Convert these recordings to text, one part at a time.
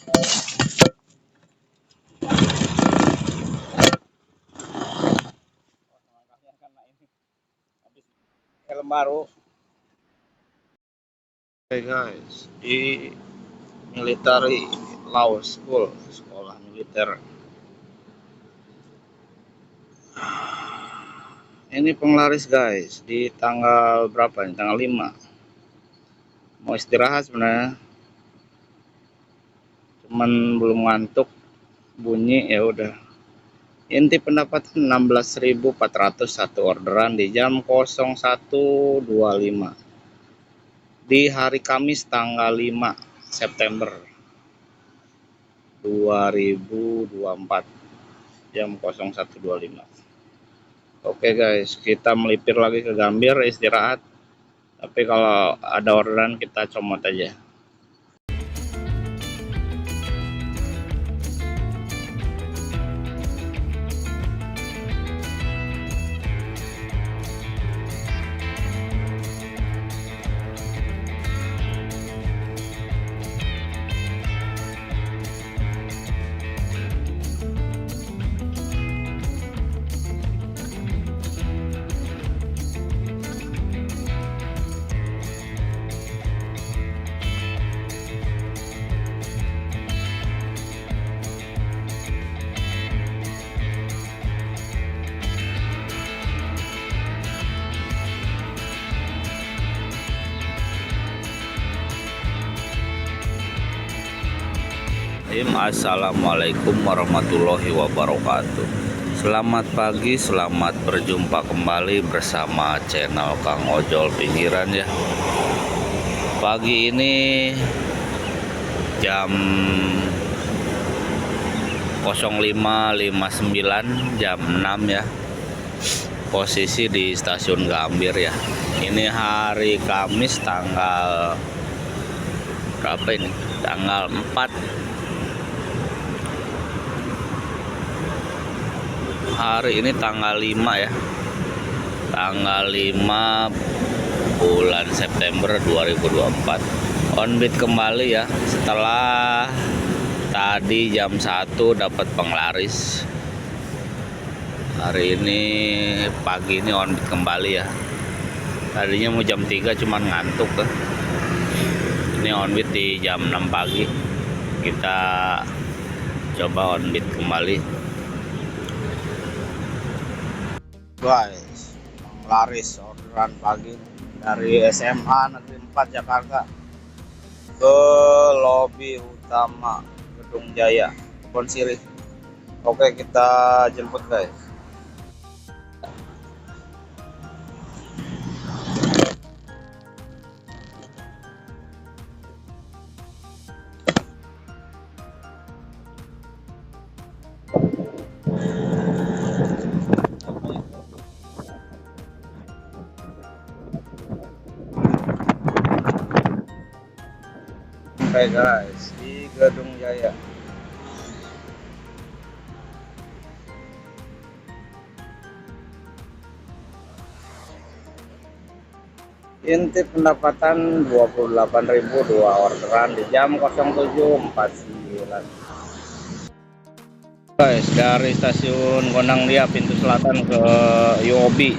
Helm baru. Oke guys, di Military Law School, sekolah militer. Ini penglaris guys, di tanggal berapa nih? Tanggal 5. Mau istirahat sebenarnya. Cuman belum ngantuk, bunyi ya udah. Inti pendapatan 16.400 satu orderan di jam 01.25 di hari Kamis tanggal 5 September 2024 jam 01.25. Oke guys, kita melipir lagi ke Gambir istirahat. Tapi kalau ada orderan kita comot aja. Assalamualaikum warahmatullahi wabarakatuh. Selamat pagi, selamat berjumpa kembali bersama channel Kang Ojol Pinggiran ya. Pagi ini jam 05.59 jam 6 ya. Posisi di stasiun Gambir ya. Ini hari Kamis tanggal berapa ini? Tanggal 4. Hari ini tanggal 5 ya. Tanggal 5 bulan September 2024. On beat kembali ya. Setelah tadi jam 1 dapat penglaris. Hari ini pagi ini on beat kembali ya. Tadinya mau jam 3 cuman ngantuk ya. Ini on beat di jam 6 pagi. Kita coba on beat kembali. Guys, penglaris orderan pagi dari SMA Negeri 4 Jakarta ke lobi utama Gedung Jaya Kebon Sirih. Oke, kita jemput guys. Oke guys, di Gedung Jaya. Inti pendapatan 28.000 dua orderan di jam 07.49. Guys, dari stasiun Gondangdia pintu selatan ke UOB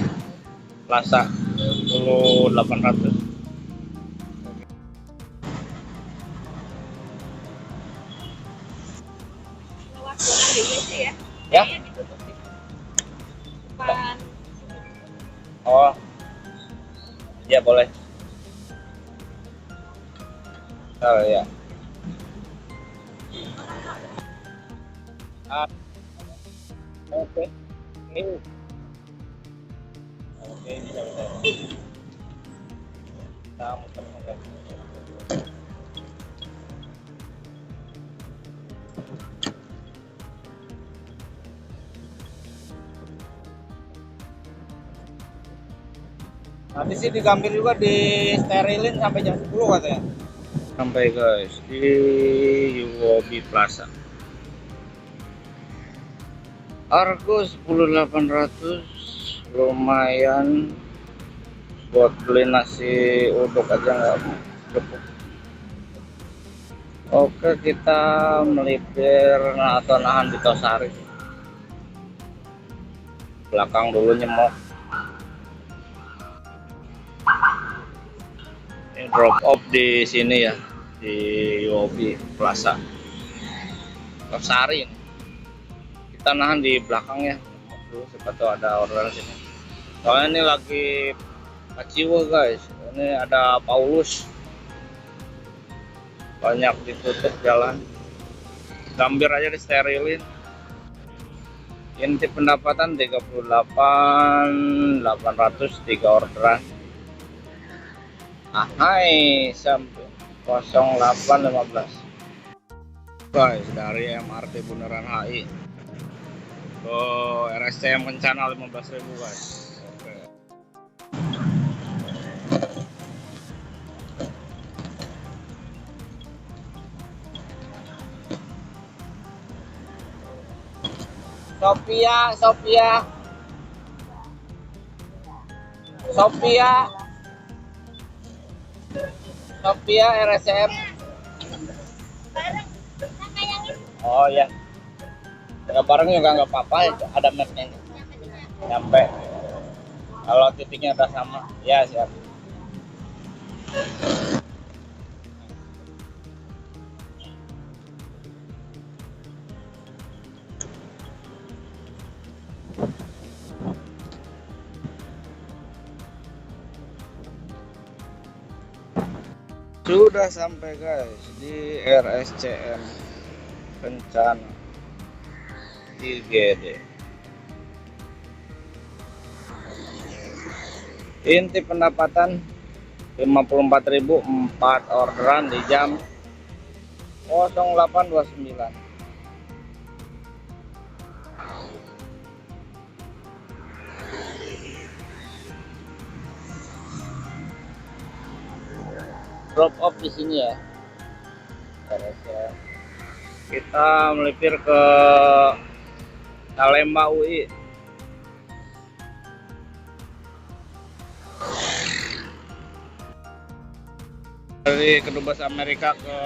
Plaza 10.800. Ya? Oh, ya boleh. Oh ya. Oke. Oke, bisa. Kita muter-muter. Nanti sih di Gambir juga di sterilin sampai jam 10 katanya. Sampai guys di UOB Plaza. Harga 10.800 lumayan buat beli nasi uduk aja nggak cukup. Oke, kita melipir atau nahan di Tosari. Belakang dulu nyemok. Ini drop off di sini ya, di UOB Plaza Tosari. Kita nahan di belakangnya dulu, siapa tahu ada orderan sini. Soalnya ini lagi Paciwa guys, ini ada Paulus, banyak ditutup jalan, gambir aja disterilin. Inti pendapatan 38.803 orderan. Hai sampai 08.15 guys, dari MRT Bundaran HI ke RSCM Kencana 15.000 guys. Oke. Sophia RSCM. Oh ya, bareng juga nggak apa-apa, ada mapnya nyampe. Kalau titiknya udah sama, ya siap. Sudah sampai guys di RSCM Kencana IGD. Inti pendapatan 54.004 orderan di jam 08.29. Drop off di sini ya. Kita melipir ke Salemba UI. Dari Kedubes Amerika ke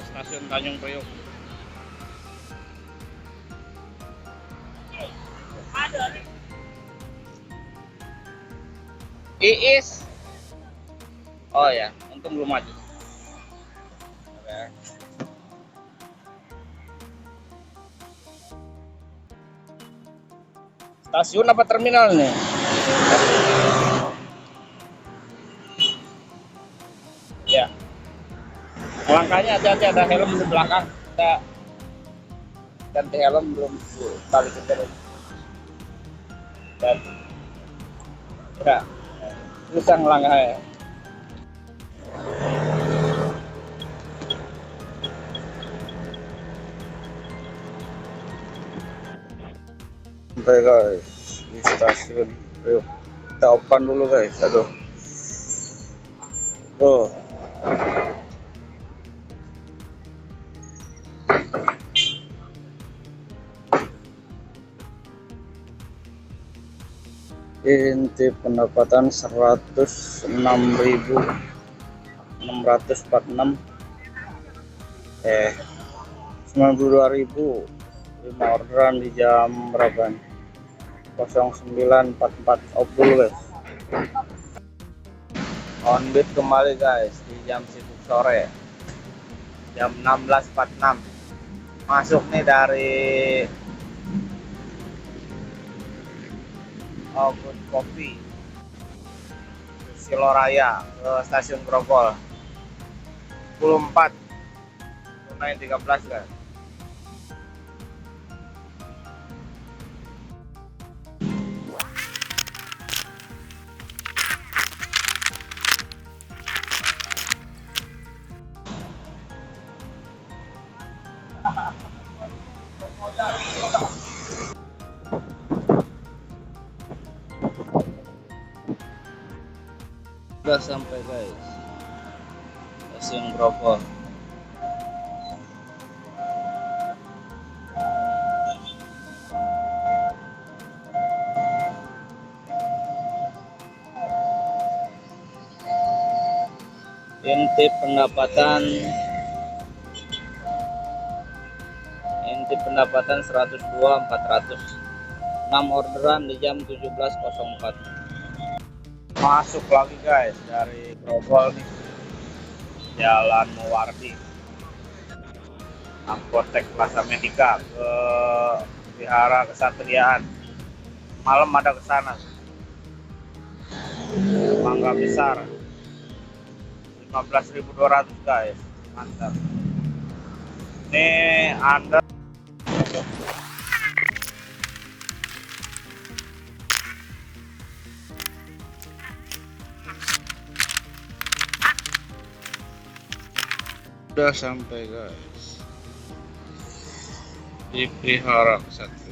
stasiun Tanjung Priok. Iis. Oh ya, untung belum maju. Oke. Stasiun apa terminal nih? Ya. Langkahnya hati-hati, ada helm di belakang. Kita ganti helm belum balik ke terus. Dan ya, susah ngelangkahnya. Sampai guys di stasiun. Yuk, kita open dulu guys. Aduh. Tuh. Inti pendapatan 106.646. 92.005 orderan di jam berapa nih? 09.44 off dulu guys. On beat kembali guys di jam sibuk sore, jam 16.46. Masuk nih dari Good Coffee Siloraya ke stasiun Grogol 10.4 naik 13 guys. Sudah sampai guys stasiun Grogol. Inti pendapatan pendapatan 102.400. 6 orderan di jam 17.04. Masuk lagi guys dari Grogol nih, Jalan Muwardi, Apotek Plaza Medika ke Vihara Kesatriaan. Malam ada ke sana. Mangga besar 15.200 guys, mantap. Ini Anda udah sampai guys di Vihara Kesatriaan.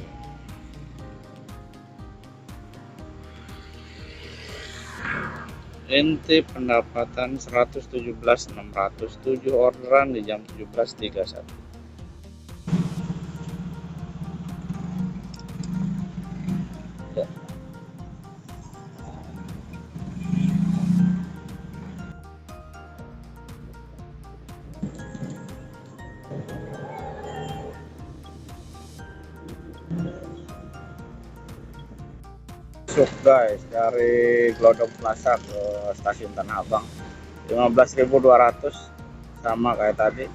Inti pendapatan 117.600, 7 orderan di jam 17.31. Ya. Masuk guys dari Glodok Plaza ke stasiun Tanah Abang, 15.200 sama kayak tadi.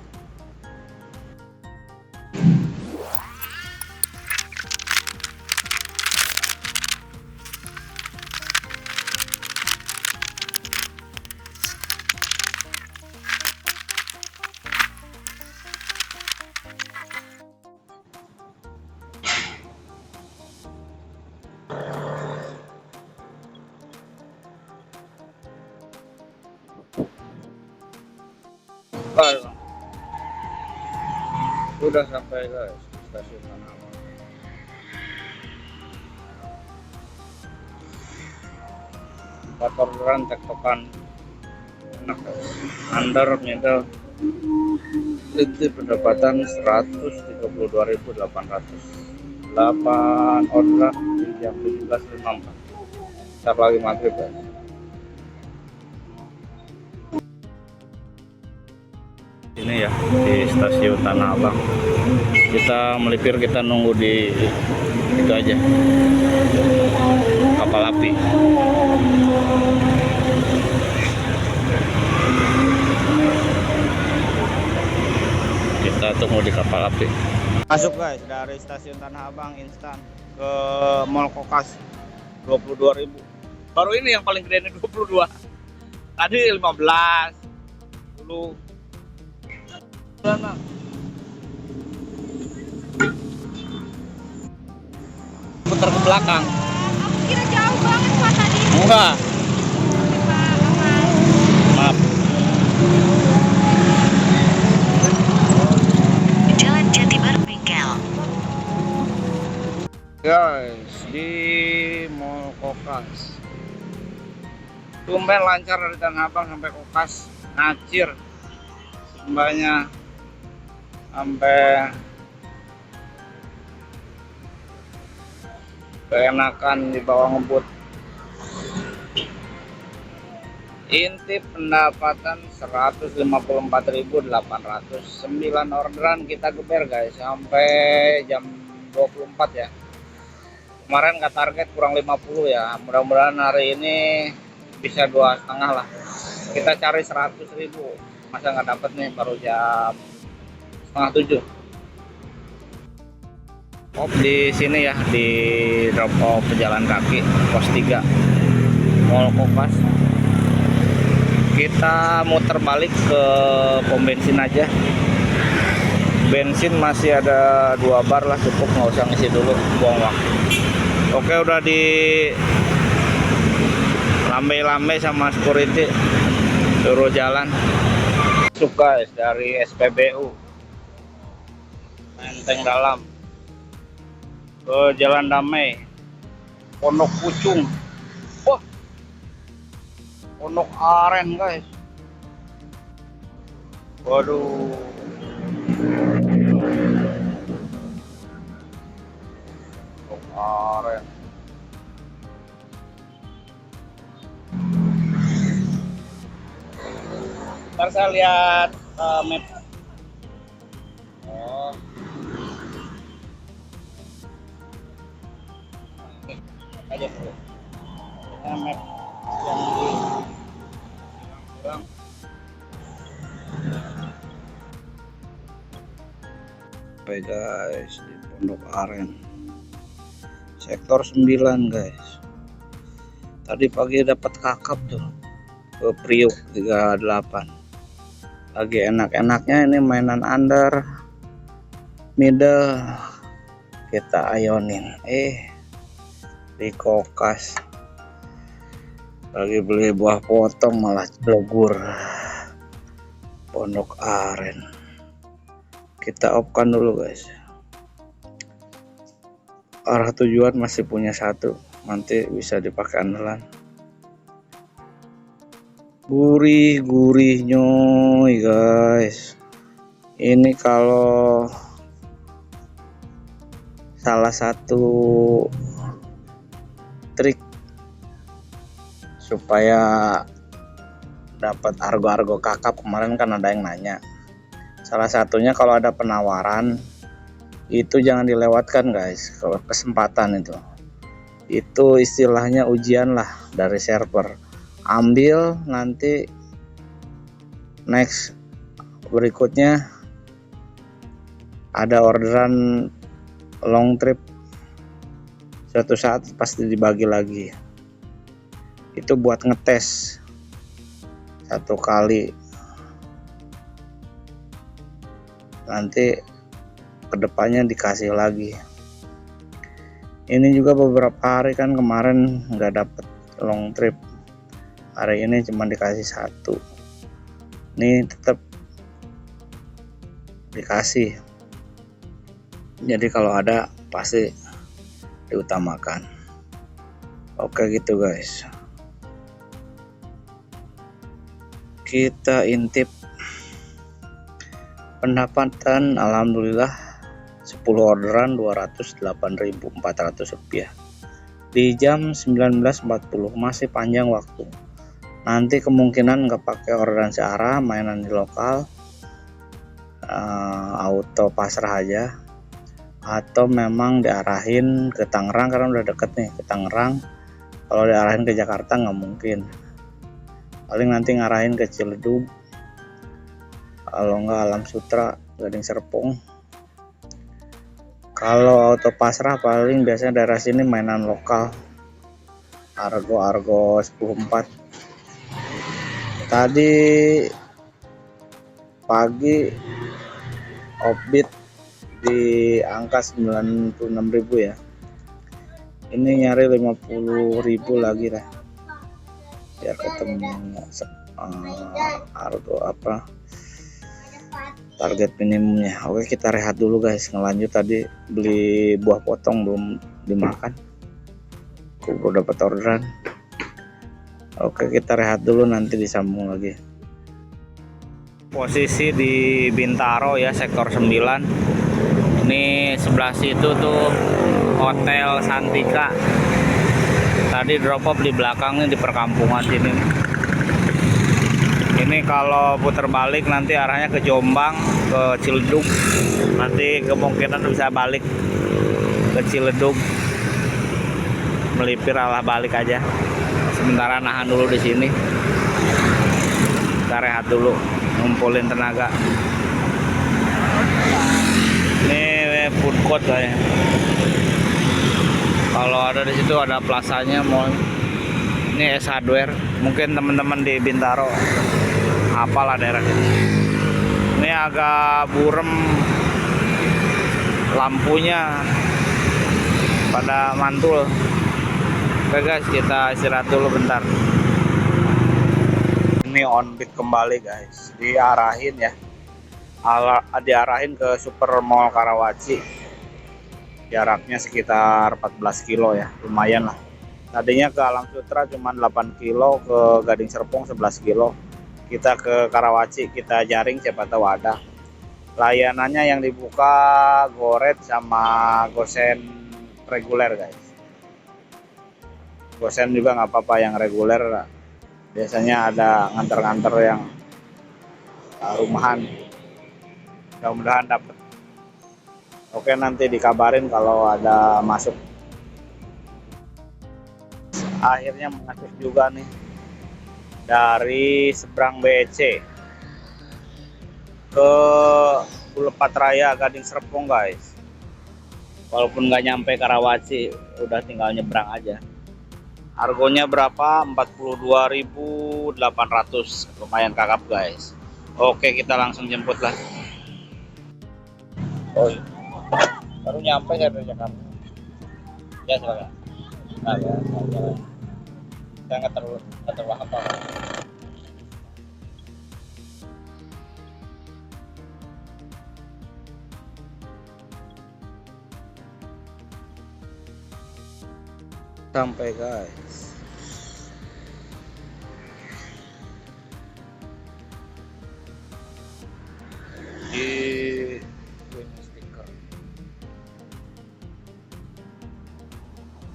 Sudah sampai guys stasiun Tanah Abang. Empat orderan tektokan enak guys. Under middle. Inti pendapatan 132.800. 8 orderan di jam 17.54. Ntar lagi maghrib guys. Ini ya di stasiun Tanah Abang. Kita melipir, kita nunggu di itu aja, kapal api. Kita tunggu di kapal api. Masuk guys dari stasiun Tanah Abang instan ke Mall Kokas, 22.000. Baru ini yang paling gede 22. Tadi 15 dulu. Sana. Putar ke belakang. Aku kira jauh banget Pak tadi. Enggak. Maaf. Jalan Jati Baru Bengkel. Guys, di Mall Kokas. Tumben lancar dari Tanah Abang sampai Kokas, ngacir. Mbaknya sampai keenakan di bawah ngebut. Inti pendapatan 154.800. 9 orderan kita geber guys sampai jam 24 ya. Kemarin nggak target kurang 50 ya. Mudah-mudahan hari ini bisa 2,5 lah. Kita cari 100.000. Masa nggak dapet nih, baru jam 6:30. Off di sini ya, di drop off pejalan kaki pos 3 Mall Kokas. Kita muter balik ke pom bensin aja. Bensin masih ada 2 bar lah, cukup, nggak usah ngisi dulu, buang waktu. Oke, udah di lambe-lambe sama security, suruh jalan. Masuk guys dari SPBU Menteng Dalam ke Jalan Damai, Pondok Pucung. Wah, Pondok Aren guys. Waduh, Pondok Aren. Ntar saya lihat map. Oh, aja dulu. Ini map yang bilang oke guys, di Pondok Aren sektor 9 guys. Tadi pagi dapat kakap tuh ke Priuk 38. Lagi enak-enaknya ini mainan under middle kita ayonin. Di kokas lagi beli buah potong malah blogur. Pondok Aren kita opkan dulu guys. Arah tujuan masih punya satu, nanti bisa dipakai andalan. Gurih nyoy guys. Ini kalau salah satu trik supaya dapat argo-argo kakap, kemarin kan ada yang nanya. Salah satunya kalau ada penawaran itu jangan dilewatkan guys. Kalau kesempatan itu istilahnya ujian lah dari server. Ambil, nanti next berikutnya ada orderan long trip, suatu saat pasti dibagi lagi. Itu buat ngetes satu kali, nanti kedepannya dikasih lagi. Ini juga beberapa hari kan kemarin nggak dapet long trip, hari ini cuma dikasih satu. Ini tetap dikasih, jadi kalau ada pasti diutamakan. Oke gitu guys, kita intip pendapatan. Alhamdulillah 10 orderan 208.400 rupiah di jam 19.40. Masih panjang waktu, nanti kemungkinan nggak pakai orderan searah, mainan di lokal, auto pasrah aja, atau memang diarahin ke Tangerang karena udah deket nih ke Tangerang. Kalau diarahin ke Jakarta nggak mungkin, paling nanti ngarahin ke Ciledug, kalau nggak Alam Sutra, Gading Serpong. Kalau auto pasrah paling biasanya daerah sini mainan lokal, Argo 10.4. Tadi pagi offbeat di angka 96.000 ya. Ini nyari 50.000 lagi lah biar ketemu Argo apa target minimumnya. Oke kita rehat dulu guys, ngelanjut. Tadi beli buah potong belum dimakan, baru dapat orderan. Oke kita rehat dulu, nanti disambung lagi. Posisi di Bintaro ya, sektor 9. Ini sebelah situ tuh Hotel Santika. Tadi drop off di belakangnya di perkampungan sini. Ini kalau putar balik nanti arahnya ke Jombang, ke Ciledug. Nanti kemungkinan bisa balik ke Ciledug, melipir arah balik aja. Sementara nahan dulu di sini. Kita rehat dulu, ngumpulin tenaga. Ini food court kayaknya. Kalau ada di situ ada plasanya mall. Ini S Hardware. Mungkin teman-teman di Bintaro apalah daerah ini. Ini agak burem lampunya pada mantul. Oke guys, kita istirahat dulu bentar. Ini on beat kembali guys, diarahin ya, diarahin ke Super Mall Karawaci. Jaraknya sekitar 14 kilo ya, lumayan lah. Tadinya ke Alam Sutra cuma 8 kilo, ke Gading Serpong 11 kilo. Kita ke Karawaci, kita jaring, siapa tahu ada. Layanannya yang dibuka Goret sama Gosen reguler guys. Gosen juga nggak apa-apa, yang reguler biasanya ada nganter-nganter yang rumahan. Mudah-mudahan dapat. Oke nanti dikabarin kalau ada masuk. Akhirnya masuk juga nih dari seberang BEC ke Boulevard Raya Gading Serpong guys. Walaupun nggak nyampe Karawaci, udah tinggal nyebrang aja. Harganya berapa? 42.800, lumayan kakap guys. Oke, kita langsung jemput lah. Oh iya. Baru nyampe saya dari Jakarta. Ya silakan. Nah, ya, saya nggak terlalu apa. Sampai guys. Di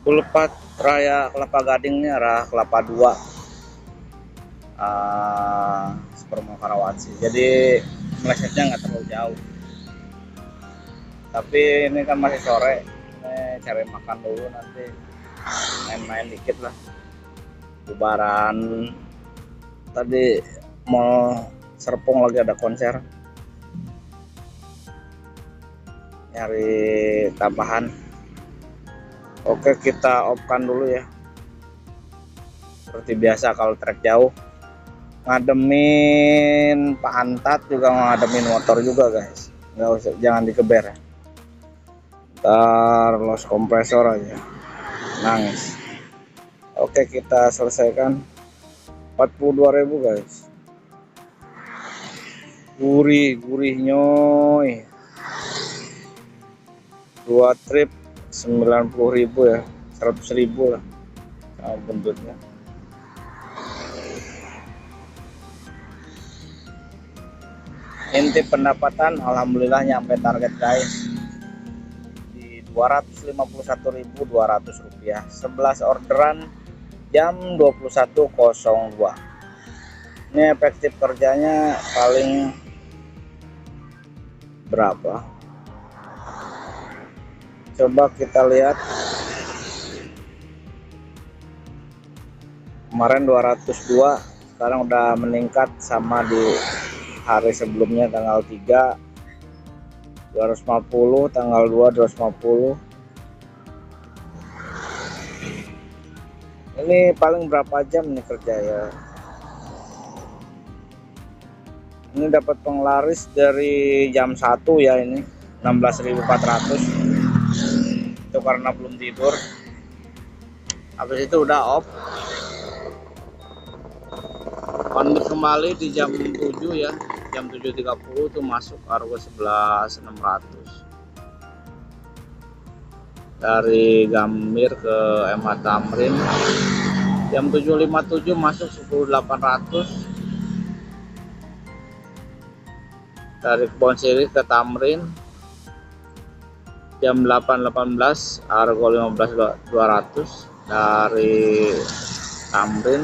Boulevard Raya Kelapa Gading ini arah Kelapa 2, Supermall Karawaci. Jadi melesetnya nggak terlalu jauh. Tapi ini kan masih sore, ini cari makan dulu, nanti main-main dikit lah. Bubaran tadi Mall Serpong lagi ada konser, nyari tambahan. Oke, kita off-kan dulu ya. Seperti biasa kalau trek jauh, ngademin pantat juga, ngademin motor juga guys. Nggak usah, jangan dikeber ya. Ntar los kompresor aja, nangis. Oke, kita selesaikan. 42.000 guys. Gurih nyoy. 2 trip 90.000 ya, 100.000 lah sama buntutnya. Inti pendapatan alhamdulillah nyampe target guys di Rp251.200. 11 orderan jam 21.02. Ini efektif kerjanya paling berapa? Coba kita lihat. Kemarin 202, sekarang udah meningkat sama di hari sebelumnya tanggal 3 250, tanggal 2 250. Ini paling berapa jam nih kerja ya? Ini dapat penglaris dari jam 1 ya, ini 16.400. Itu karena belum tidur. Habis itu udah off. On kembali di jam 7 ya, jam 7.30 tuh masuk harga 11.600 dari Gambir ke MH Tamrin. Jam 7.57 masuk 10.800 dari Kebon Sirih ke Tamrin. Jam 8.18 harga 15.200 dari Tamrin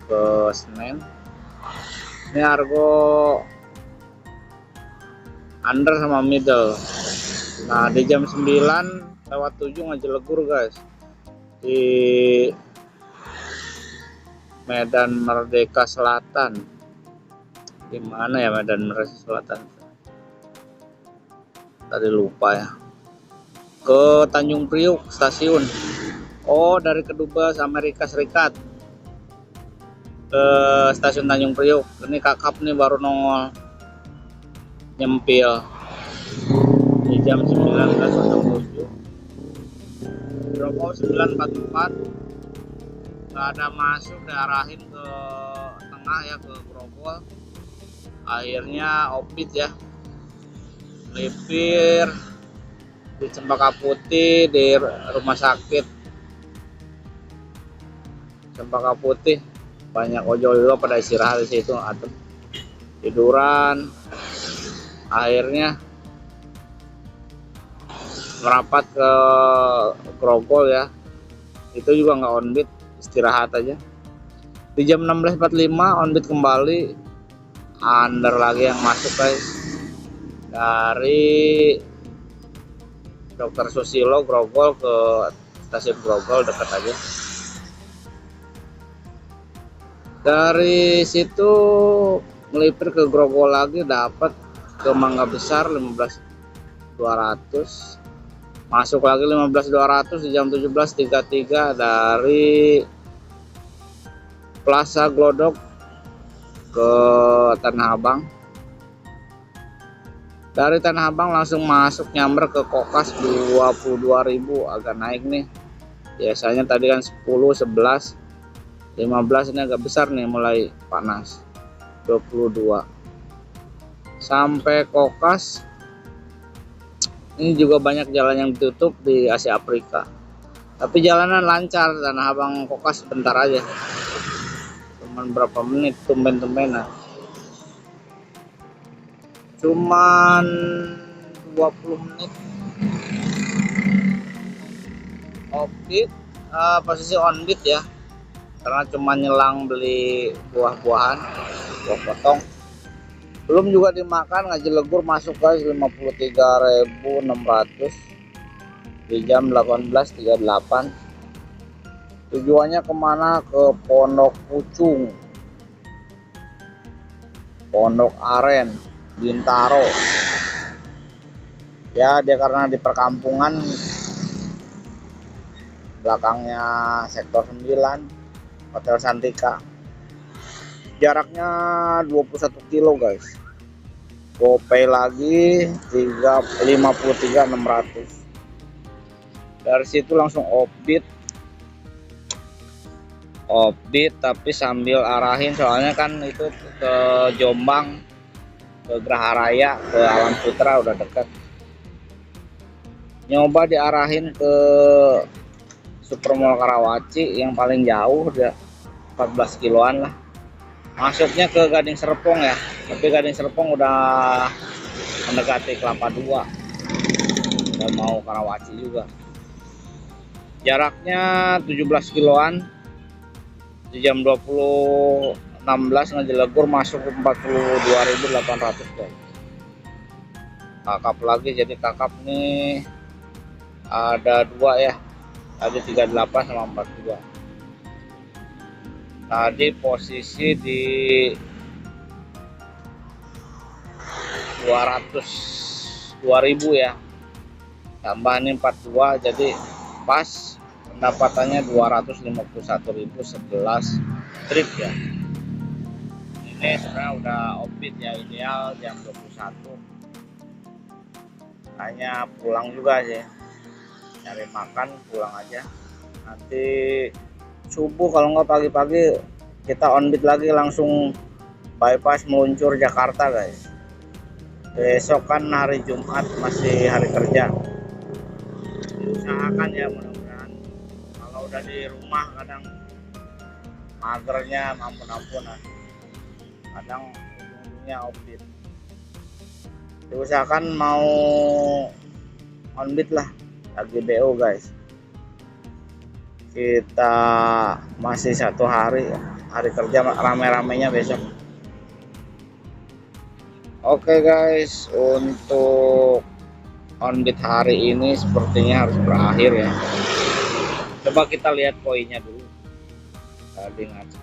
ke Senen. Ini harga under sama middle. Nah, di jam 9:07 ngejelegur guys di Medan Merdeka Selatan. Di mana ya Medan Merdeka Selatan? Tadi lupa ya. Ke Tanjung Priuk stasiun. Oh, dari Kedubes Amerika Serikat ke stasiun Tanjung Priuk. Ini kakap nih baru nongol nyempil di jam 19.07. Grogol 9.44 nggak ada masuk, diarahin ke tengah ya, ke Grogol. Akhirnya opit ya, melipir di Cempaka Putih, di rumah sakit Cempaka Putih. Banyak ojol juga pada istirahat di situ, atau tiduran. Akhirnya merapat ke Grogol ya, itu juga nggak on beat, istirahat aja. Di jam 16.45 on beat kembali, under lagi yang masuk guys dari Dr. Susilo Grogol ke stasiun Grogol, dekat aja. Dari situ melipir ke Grogol lagi, dapat ke Mangga Besar 15.200, masuk lagi 15.200 di jam 17.33 dari Plaza Glodok ke Tanah Abang. Dari Tanah Abang langsung masuk nyamber ke Kokas 22.000, agak naik nih. Biasanya tadi kan 10, 11, 15, ini agak besar nih, mulai panas 22. Sampai Kokas ini juga banyak jalan yang ditutup di Asia Afrika. Tapi jalanan lancar, Tanah Abang Kokas sebentar aja. Cuman berapa menit, tumben-tumbenan. Cuman 20 menit. Offbeat, posisi on beat ya, karena cuma nyelang beli buah-buahan, buah potong. Belum juga dimakan, ngaji legur masuk guys 53.600 di jam 18.38. Tujuannya kemana? Ke Pondok Pucung, Pondok Aren, Bintaro. Ya dia karena di perkampungan, belakangnya sektor 9, Hotel Santika. Jaraknya 21 kilo guys. GoPay lagi 53.600. Dari situ langsung offbeat tapi sambil arahin, soalnya kan itu ke Jombang, ke Graha Raya, ke Alam Putra udah dekat. Nyoba diarahin ke Supermall Karawaci yang paling jauh, udah 14 kiloan lah. Masuknya ke Gading Serpong ya, tapi Gading Serpong udah mendekati Kelapa II, udah mau Karawaci juga. Jaraknya 17 kiloan di jam 20.16 ngejelegur masuk ke 42.800 guys. Kakap lagi, jadi kakap nih ada 2 ya, tadi 38 sama 42. Tadi posisi di 200.000 ya, tambah ini 42, jadi pas pendapatannya 251.011 trip ya. Ini sebenarnya udah offbeat ya, ideal jam 21. Hanya pulang juga sih, nyari makan pulang aja. Nanti subuh kalau nggak pagi-pagi kita on beat lagi, langsung bypass meluncur Jakarta guys. Besok kan hari Jumat, masih hari kerja. Usahakan ya, mudah-mudahan. Kalau udah di rumah kadang magernya ampun-ampunan, kadang ujung-ujungnya offbeat. Diusahakan mau on beat lah, lagi BO guys. Kita masih 1 hari kerja, rame-ramenya besok. Oke guys, untuk on beat hari ini sepertinya harus berakhir ya. Coba kita lihat poinnya dulu. Tadi ngaca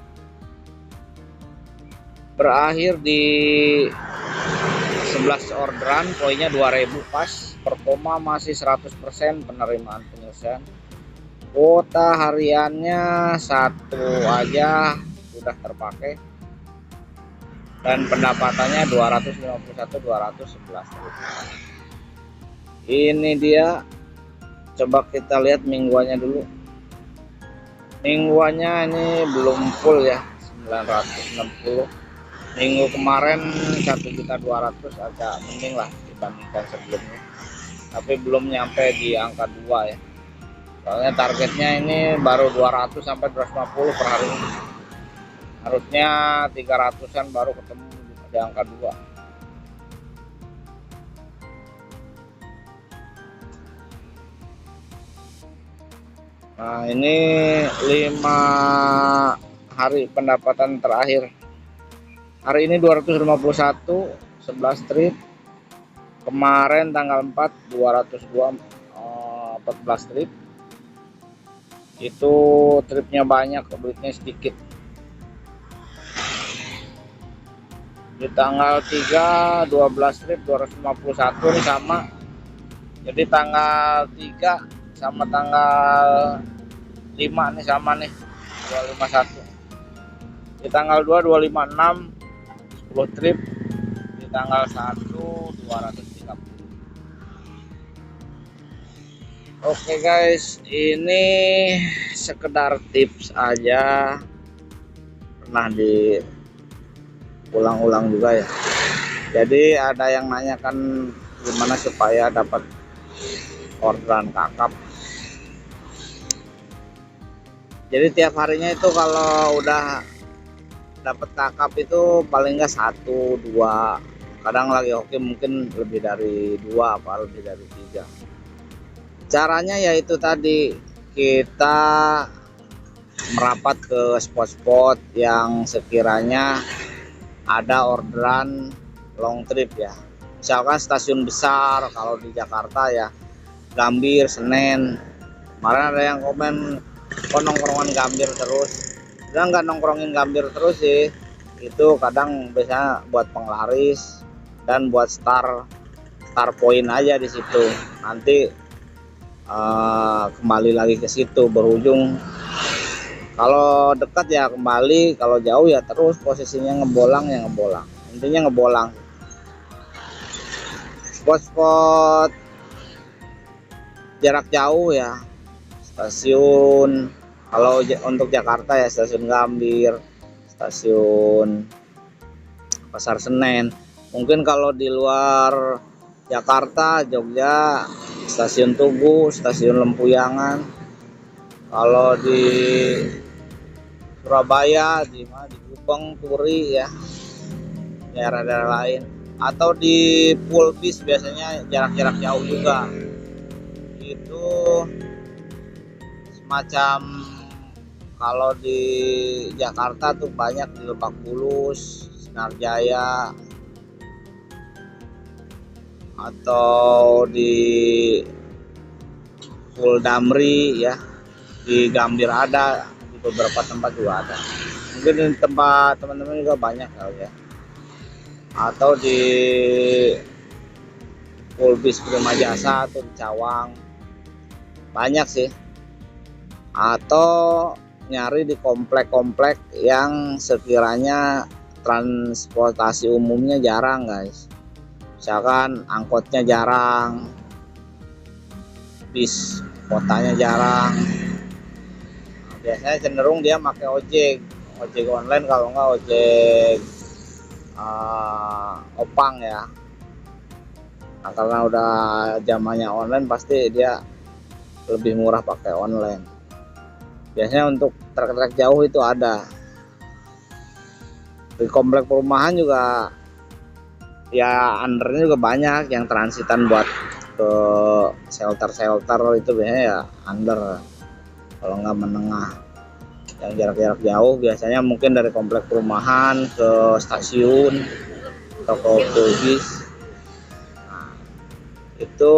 berakhir di 11 orderan, poinnya 2000 pas. Performa masih 100% penerimaan penyelesaian. Kuota hariannya 1 aja sudah terpakai, dan pendapatannya 251.211. Ini dia. Coba kita lihat mingguannya dulu. Mingguannya ini belum full ya, 960. Minggu kemarin 1.200.000, agak mending lah dibandingkan sebelumnya, tapi belum nyampe di angka 2 ya. Soalnya targetnya ini baru 200 sampai 250 per hari ini. Harusnya 300-an baru ketemu di angka 2. Nah ini 5 hari pendapatan terakhir. Hari ini 251, 11 trip. Kemarin tanggal 4 202, 14 trip. Itu tripnya banyak, duitnya sedikit. Di tanggal 3 12 trip 251 nih sama. Jadi tanggal 3 sama tanggal 5 nih sama nih 251. Di tanggal 2 256 10 trip. Di tanggal 1 230. Oke guys, ini sekedar tips aja, pernah diulang-ulang juga ya. Jadi ada yang nanyakan gimana supaya dapat orderan kakap. Jadi tiap harinya itu kalau udah dapat kakap itu paling nggak 1, 2, kadang lagi oke mungkin lebih dari 2 apa lebih dari 3. Caranya yaitu tadi, kita merapat ke spot-spot yang sekiranya ada orderan long trip ya. Misalkan stasiun besar, kalau di Jakarta ya Gambir, Senen. Kemarin ada yang komen, kok nongkrongan Gambir terus. Udah nggak nongkrongin Gambir terus sih, itu kadang biasanya buat penglaris dan buat star point aja di situ. Nanti kembali lagi ke situ, berujung kalau dekat ya kembali, kalau jauh ya terus posisinya ngebolang ya ngebolang, intinya ngebolang. Spot-spot jarak jauh ya, stasiun kalau untuk Jakarta ya stasiun Gambir, stasiun Pasar Senen. Mungkin kalau di luar Jakarta, Jogja, stasiun Tugu, stasiun Lempuyangan. Kalau di Surabaya, di Gubeng, Turi ya, daerah-daerah lain. Atau di pool bis biasanya jarak-jarak jauh juga. Itu semacam, kalau di Jakarta tuh banyak di Lebak Bulus, Sinar Jaya, atau di Pul Damri ya, di Gambir ada, di beberapa tempat juga ada. Mungkin di tempat teman-teman juga banyak kali ya. Atau di Pulbis Prima Jasa atau di Cawang banyak sih. Atau nyari di komplek-komplek yang sekiranya transportasi umumnya jarang guys. Misalkan angkotnya jarang, bis kotanya jarang. Biasanya cenderung dia pakai ojek online, kalau enggak ojek opang ya. Nah, karena udah zamannya online pasti dia lebih murah pakai online. Biasanya untuk trek-trek jauh itu ada. Di komplek perumahan juga ya, undernya juga banyak yang transitan buat ke shelter itu biasanya ya under, kalau nggak menengah. Yang jarak-jarak jauh biasanya mungkin dari komplek perumahan ke stasiun atau ke bis. Nah, itu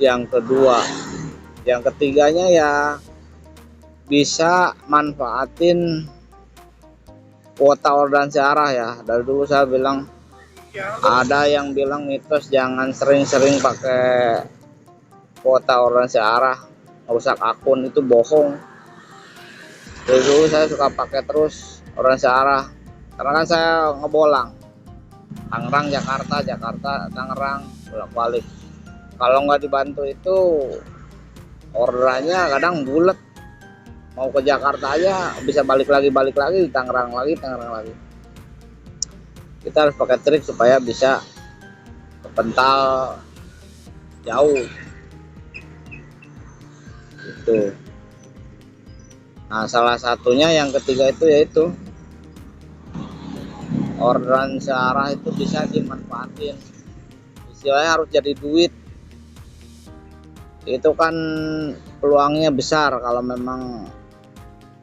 yang kedua. Yang ketiganya ya bisa manfaatin kuota orderan searah ya. Dari dulu saya bilang, ada yang bilang mitos jangan sering-sering pakai kuota orderan searah, merusak akun, itu bohong. Dari dulu saya suka pakai terus orderan searah, karena kan saya ngebolang Tangerang Jakarta, Tangerang, bolak-balik. Kalau nggak dibantu itu orderannya kadang bulat, mau ke Jakarta aja bisa balik lagi Tangerang lagi. Kita harus pakai trik supaya bisa kepental jauh gitu. Nah, salah satunya yang ketiga itu yaitu orderan searah itu bisa dimanfaatin, istilahnya harus jadi duit. Itu kan peluangnya besar kalau memang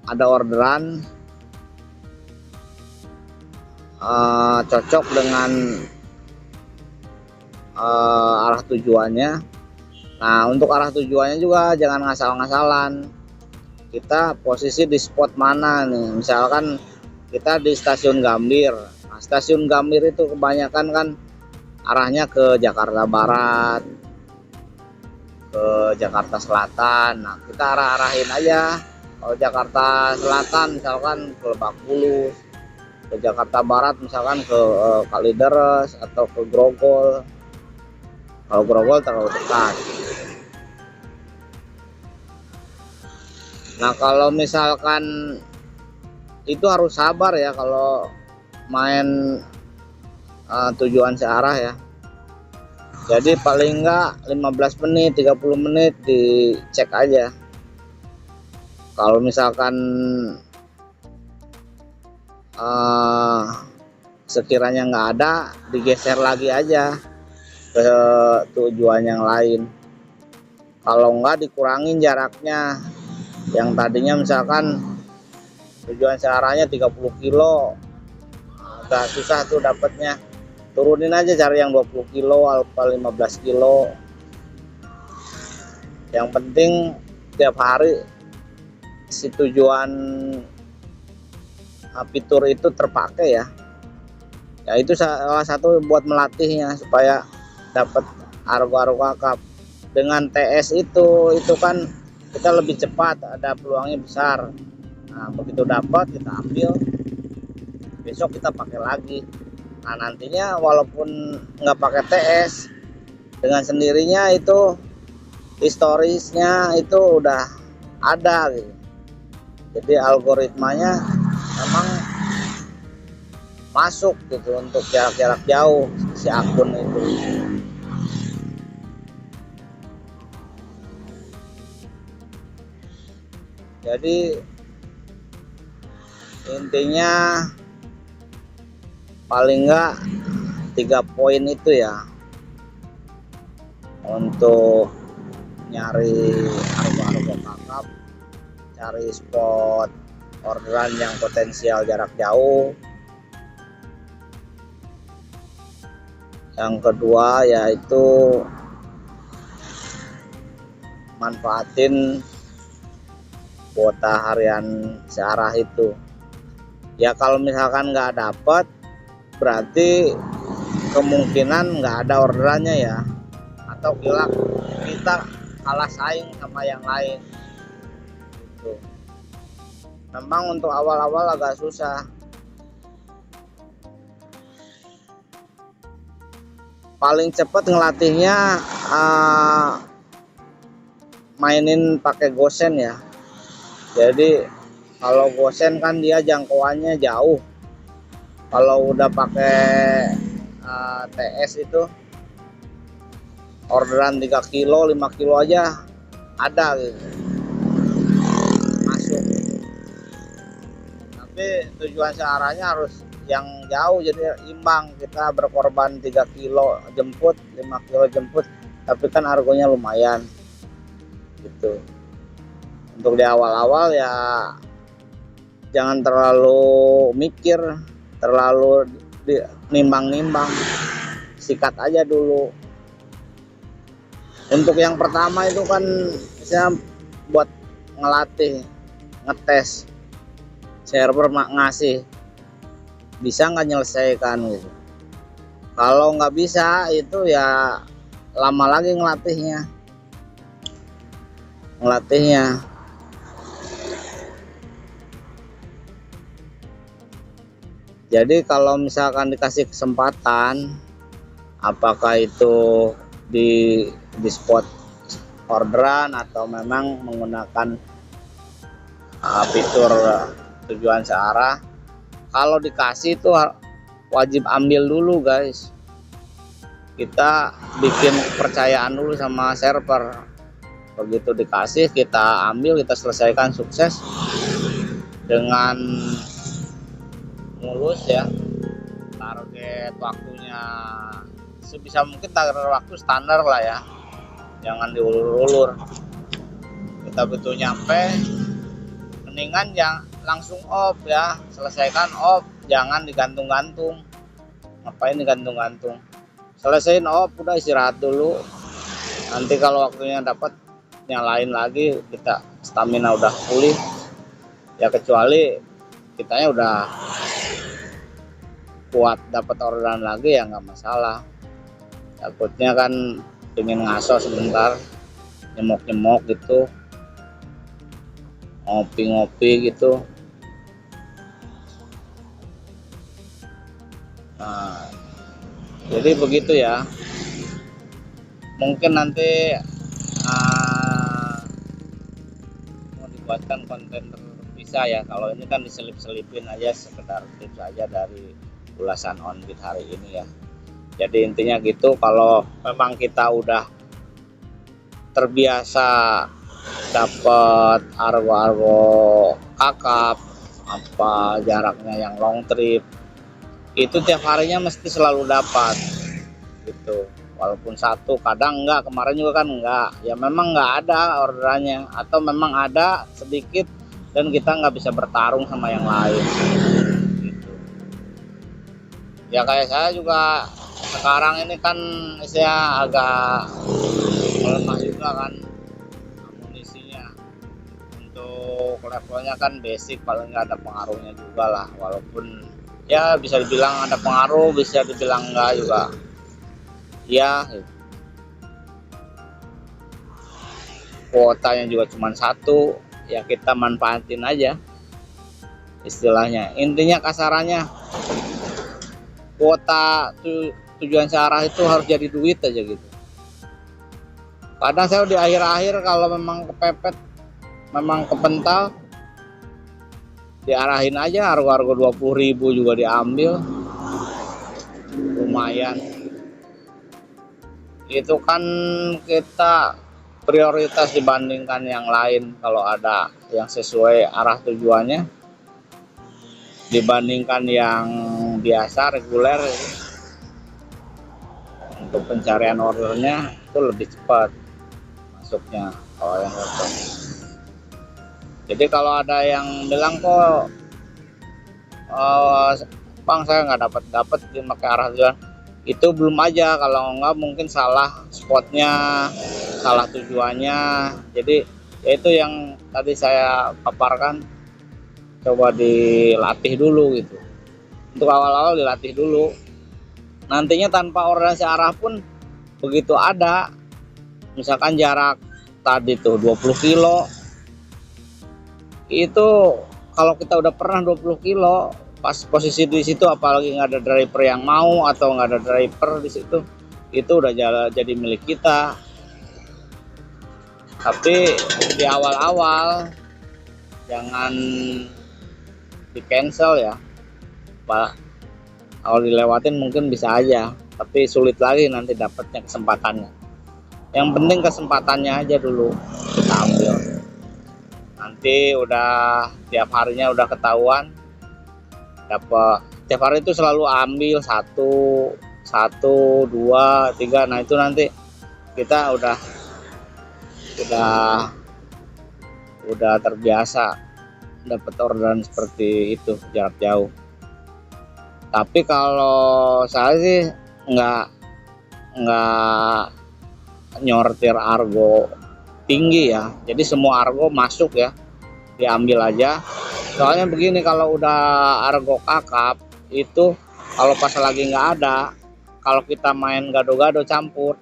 ada orderan cocok dengan arah tujuannya. Nah, untuk arah tujuannya juga jangan ngasal-ngasalan. Kita posisi di spot mana nih, misalkan kita di stasiun Gambir. Nah, stasiun Gambir itu kebanyakan kan arahnya ke Jakarta Barat, ke Jakarta Selatan. Nah, kita arah-arahin aja. Kalau Jakarta Selatan misalkan ke Lebak Bulus, ke Jakarta Barat misalkan ke Kalideres atau ke Grogol. Kalau Grogol terlalu dekat. Nah, kalau misalkan itu harus sabar ya kalau main tujuan searah ya. Jadi paling enggak 15 menit 30 menit dicek aja. Kalau misalkan sekiranya nggak ada, digeser lagi aja ke tujuan yang lain. Kalau nggak, dikurangin jaraknya. Yang tadinya misalkan tujuan searahnya 30 kilo, agak susah tuh dapatnya. Turunin aja, cari yang 20 kilo atau 15 kilo. Yang penting tiap hari si tujuan fitur itu terpakai ya. Ya itu salah satu buat melatihnya supaya dapat argo-argo kakap. Dengan TS itu kan kita lebih cepat, ada peluangnya besar. Nah, begitu dapat kita ambil, besok kita pakai lagi. Nah, nantinya walaupun nggak pakai TS, dengan sendirinya itu historisnya itu udah ada gitu. Jadi algoritmanya memang masuk gitu untuk jarak-jarak jauh si akun itu. Jadi intinya paling enggak 3 poin itu ya untuk nyari argo-argo kakap, cari spot orderan yang potensial jarak jauh. Yang kedua yaitu manfaatin kuota harian searah itu. Ya kalau misalkan nggak dapat, berarti kemungkinan nggak ada orderannya ya, atau kita kalah saing sama yang lain gitu. Memang untuk awal-awal agak susah. Paling cepat ngelatihnya mainin pakai gosen ya. Jadi kalau gosen kan dia jangkauannya jauh. Kalau udah pakai TS itu orderan 3 kilo 5 kilo aja ada gitu, masuk. Tapi tujuan searahnya harus yang jauh, jadi imbang. Kita berkorban 3 kilo jemput, 5 kilo jemput, tapi kan argonya lumayan gitu. Untuk di awal-awal ya jangan terlalu mikir, terlalu nimbang-nimbang, sikat aja dulu. Untuk yang pertama itu kan saya buat ngelatih, ngetes server ngasih bisa nggak nyelesaikan gitu. Kalau nggak bisa itu ya lama lagi ngelatihnya. Jadi kalau misalkan dikasih kesempatan, apakah itu di spot orderan atau memang menggunakan fitur tujuan searah, kalau dikasih itu wajib ambil dulu guys. Kita bikin kepercayaan dulu sama server. Begitu dikasih kita ambil, kita selesaikan sukses dengan mulus ya. Target waktunya sebisa mungkin target waktu standar lah ya, jangan diulur-ulur. Kita betul nyampe, mendingan yang langsung off ya, selesaikan off, jangan digantung-gantung. Ngapain digantung-gantung? Selesaiin off, udah istirahat dulu. Nanti kalau waktunya dapat nyalain lagi, kita stamina udah pulih ya, kecuali kitanya udah kuat dapat orderan lagi ya nggak masalah. Takutnya kan pengen ngaso sebentar, nyemok gitu, ngopi gitu. Nah, jadi begitu ya. Mungkin nanti mau dibuatkan konten terpisah ya. Kalau ini kan diselip-selipin aja, sekedar tips aja dari ulasan Onbit hari ini ya. Jadi intinya gitu, kalau memang kita udah terbiasa dapat argo-argo kakap, apa jaraknya yang long trip, itu tiap harinya mesti selalu dapat gitu. Walaupun satu, kadang enggak, kemarin juga kan enggak, ya memang enggak ada orderannya, atau memang ada sedikit dan kita nggak bisa bertarung sama yang lain gitu. Ya kayak saya juga sekarang ini kan saya agak melemah juga kan amunisinya, untuk levelnya kan basic, paling nggak ada pengaruhnya juga lah, walaupun ya bisa dibilang ada pengaruh, bisa dibilang enggak juga ya. Kuotanya juga cuma satu, ya kita manfaatin aja istilahnya. Intinya kasarannya kuota tujuan searah itu harus jadi duit aja gitu. Kadang saya di akhir-akhir kalau memang kepepet, memang kepental, diarahin aja, harga-harga 20.000 juga diambil, lumayan. Itu kan kita prioritas dibandingkan yang lain, kalau ada yang sesuai arah tujuannya dibandingkan yang biasa reguler. Untuk pencarian ordernya itu lebih cepat masuknya kalau yang laptop. Jadi kalau ada yang bilang kok Bang saya nggak dapat pakai arah tujuan, itu belum aja. Kalau nggak mungkin salah spotnya, salah tujuannya. Jadi ya itu yang tadi saya paparkan, coba dilatih dulu gitu. Untuk awal-awal dilatih dulu, nantinya tanpa orderan searah pun begitu ada, misalkan jarak tadi tuh 20 kilo, itu kalau kita udah pernah 20 kilo pas posisi di situ, apalagi nggak ada driver yang mau atau nggak ada driver di situ, itu udah jadi milik kita. Tapi di awal-awal jangan di cancel ya Pak. Kalau dilewatin mungkin bisa aja, tapi sulit lagi nanti dapatnya kesempatannya. Yang penting kesempatannya aja dulu kita ambil. Nanti udah tiap harinya udah ketahuan, dapat tiap hari itu selalu ambil satu, 2, 3. Nah itu nanti kita udah terbiasa dapat orderan seperti itu jarak jauh. Tapi kalau saya sih nggak nyortir argo tinggi ya, jadi semua argo masuk ya, diambil aja. Soalnya begini, kalau udah argo kakap itu, kalau pas lagi nggak ada, kalau kita main gado-gado campur,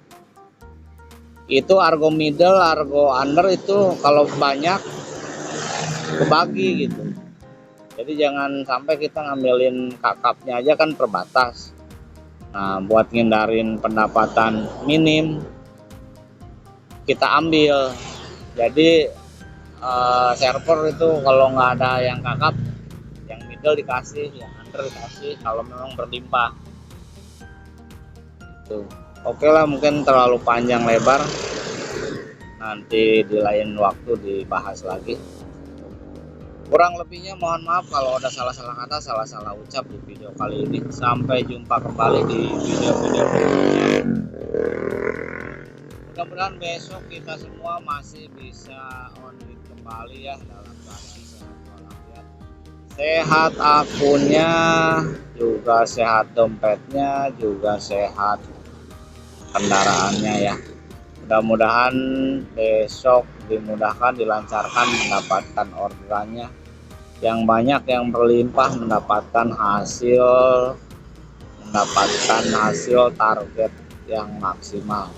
itu argo middle, argo under itu kalau banyak kebagi gitu. Jadi jangan sampai kita ngambilin kakapnya aja, kan terbatas. Nah buat ngindarin pendapatan minim, kita ambil. Jadi server itu kalau nggak ada yang kakap, yang middle dikasih, yang under dikasih kalau memang berlimpah. Itu oke lah, mungkin terlalu panjang lebar, nanti di lain waktu dibahas lagi. Kurang lebihnya mohon maaf kalau ada salah-salah kata, salah-salah ucap di video kali ini. Sampai jumpa kembali di video-video berikutnya. Mudah-mudahan besok kita semua masih bisa Onbit kembali ya, dalam keadaan sehat walafiat. Sehat akunnya, juga sehat dompetnya, juga sehat kendaraannya ya. Mudah-mudahan besok dimudahkan, dilancarkan mendapatkan orderannya yang banyak, yang berlimpah, mendapatkan hasil mendapatkan hasil target yang maksimal.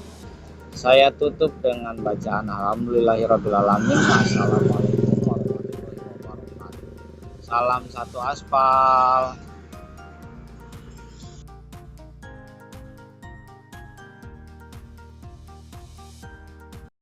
Saya tutup dengan bacaan alhamdulillahirobbilalamin. Assalamualaikum warahmatullahi wabarakatuh. Salam satu aspal.